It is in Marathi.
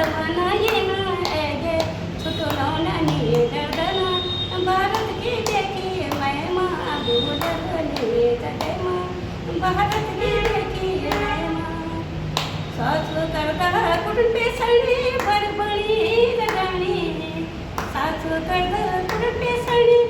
जमाना ये ना ऐगे छुटो नौनानी दर्दना भारत की देखी मैं माँ बुलबुली जगमा भारत की देखी मैं माँ सासू करता कुठून पेसळली बडबडी गाणी सासू करता कुठून पेसळली